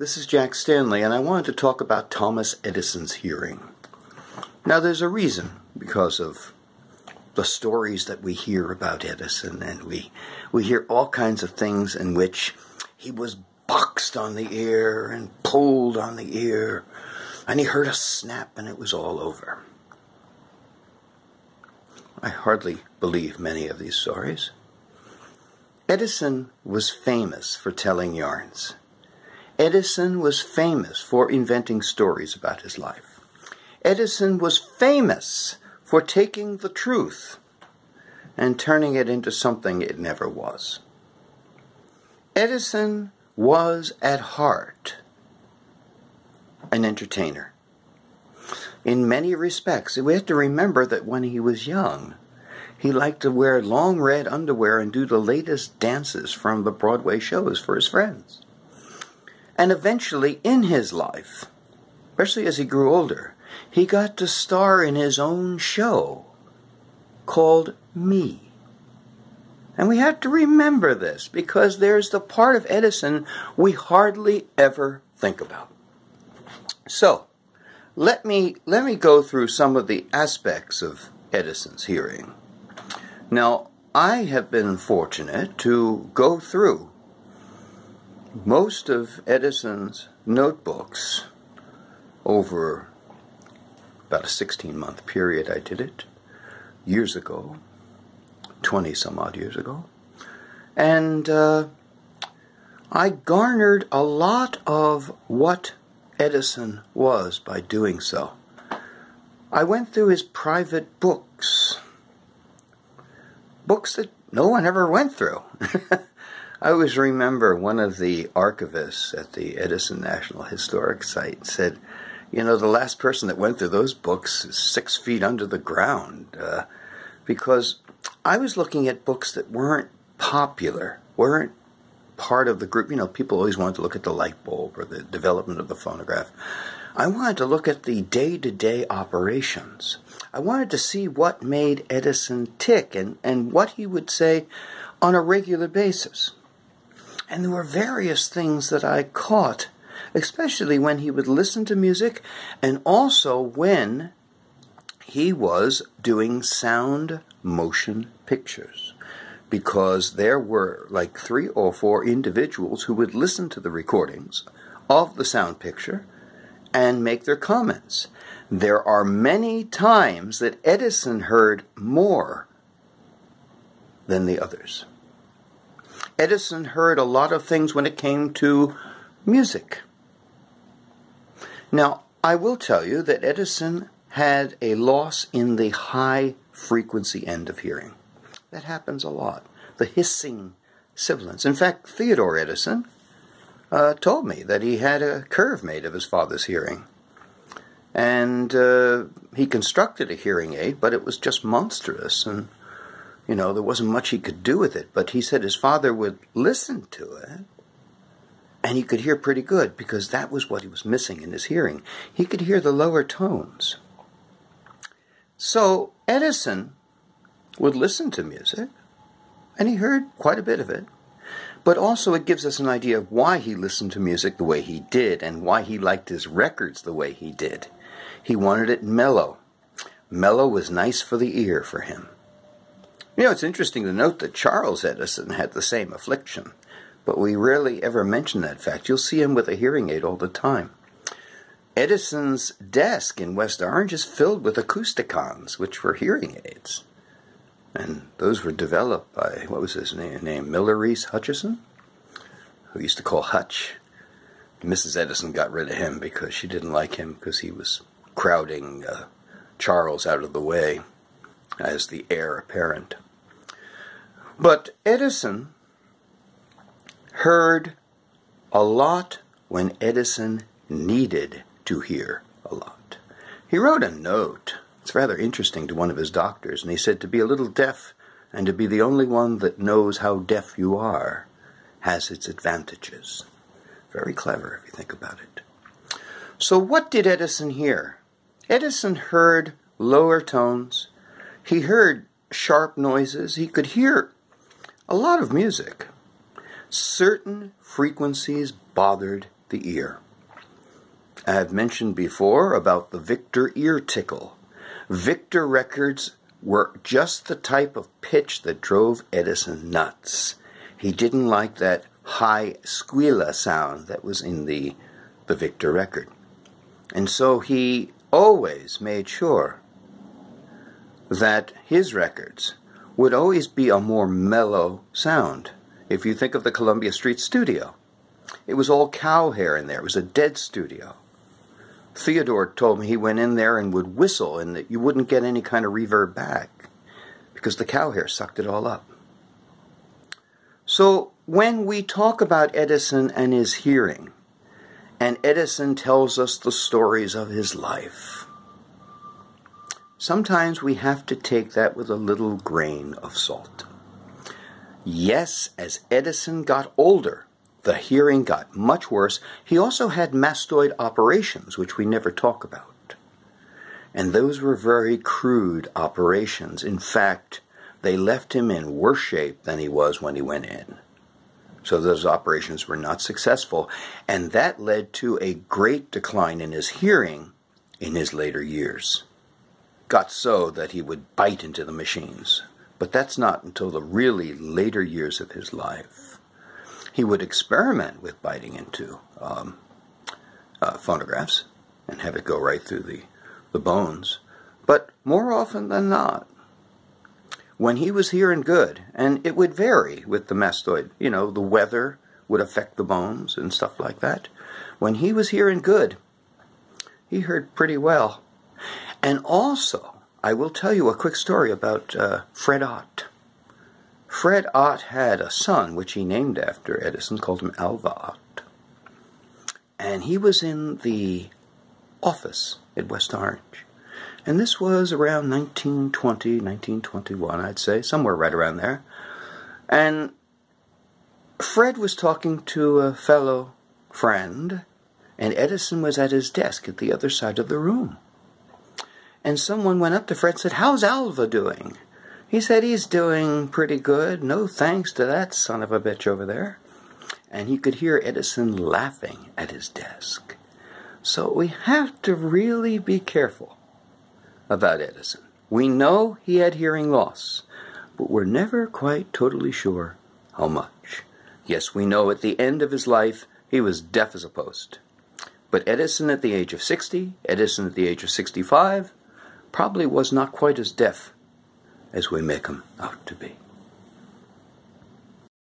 this is Jack Stanley, and I wanted to talk about Thomas Edison's hearing. Now, there's a reason, because of the stories that we hear about Edison, and we hear all kinds of things in which he was boxed on the ear and pulled on the ear, and he heard a snap and it was all over. I hardly believe many of these stories. Edison was famous for telling yarns. Edison was famous for inventing stories about his life. Edison was famous for taking the truth and turning it into something it never was. Edison was at heart an entertainer. In many respects, we have to remember that when he was young, he liked to wear long red underwear and do the latest dances from the Broadway shows for his friends. And eventually, in his life, especially as he grew older, he got to star in his own show called Me. And we have to remember this, because there's the part of Edison we hardly ever think about. So, let me go through some of the aspects of Edison's hearing. Now, I have been fortunate to go through most of Edison's notebooks over about a 16-month period. I did it years ago, 20-some-odd years ago. And I garnered a lot of what Edison was by doing so. I went through his private books that no one ever went through. I always remember one of the archivists at the Edison National Historic Site said, you know, the last person that went through those books is 6 feet under the ground, because I was looking at books that weren't popular, weren't part of the group. You know, people always wanted to look at the light bulb or the development of the phonograph. I wanted to look at the day-to-day operations. I wanted to see what made Edison tick and what he would say on a regular basis. And there were various things that I caught, especially when he would listen to music and also when he was doing sound motion pictures. Because there were like 3 or 4 individuals who would listen to the recordings of the sound picture and make their comments. There are many times that Edison heard more than the others. Edison heard a lot of things when it came to music. Now, I will tell you that Edison had a loss in the high frequency end of hearing. That happens a lot. The hissing sibilance. In fact, Theodore Edison told me that he had a curve made of his father's hearing. And he constructed a hearing aid, but it was just monstrous. And, you know, there wasn't much he could do with it. But he said his father would listen to it, and he could hear pretty good, because that was what he was missing in his hearing. He could hear the lower tones. So Edison would listen to music, and he heard quite a bit of it. But also it gives us an idea of why he listened to music the way he did, and why he liked his records the way he did. He wanted it mellow. Mellow was nice for the ear for him. You know, it's interesting to note that Charles Edison had the same affliction, but we rarely ever mention that fact. You'll see him with a hearing aid all the time. Edison's desk in West Orange is filled with acousticons, which were hearing aids. And those were developed by, what was his name? Miller Reese Hutchison, who used to call Hutch. Mrs. Edison got rid of him because she didn't like him because he was crowding Charles out of the way as the heir apparent. But Edison heard a lot when Edison needed to hear a lot. He wrote a note. It's rather interesting, to one of his doctors, and he said, to be a little deaf and to be the only one that knows how deaf you are has its advantages. Very clever if you think about it. So what did Edison hear? Edison heard lower tones. He heard sharp noises. He could hear a lot of music. Certain frequencies bothered the ear. I have mentioned before about the Victor ear tickle. Victor records were just the type of pitch that drove Edison nuts. He didn't like that high squealer sound that was in the Victor record. And so he always made sure that his records would always be a more mellow sound. If you think of the Columbia Street studio, it was all cow hair in there. It was a dead studio. Theodore told me he went in there and would whistle and that you wouldn't get any kind of reverb back because the cow hair sucked it all up. So when we talk about Edison and his hearing, and Edison tells us the stories of his life, sometimes we have to take that with a little grain of salt. Yes, as Edison got older, the hearing got much worse. He also had mastoid operations, which we never talk about. And those were very crude operations. In fact, they left him in worse shape than he was when he went in. So those operations were not successful, and that led to a great decline in his hearing in his later years. Got so that he would bite into the machines. But that's not until the really later years of his life. He would experiment with biting into phonographs and have it go right through the bones. But more often than not, when he was hearing good, and it would vary with the mastoid, you know, the weather would affect the bones and stuff like that. When he was hearing good, he heard pretty well. And also, I will tell you a quick story about Fred Ott. Fred Ott had a son, which he named after Edison, called him Alva Ott. And he was in the office at West Orange. And this was around 1920, 1921, I'd say, somewhere right around there. And Fred was talking to a fellow friend, and Edison was at his desk at the other side of the room. And someone went up to Fred and said, "How's Alva doing?" He said, "He's doing pretty good. No thanks to that son of a bitch over there." And he could hear Edison laughing at his desk. So we have to really be careful about Edison. We know he had hearing loss, but we're never quite totally sure how much. Yes, we know at the end of his life he was deaf as a post. But Edison at the age of 60, Edison at the age of 65, probably was not quite as deaf as we make him out to be.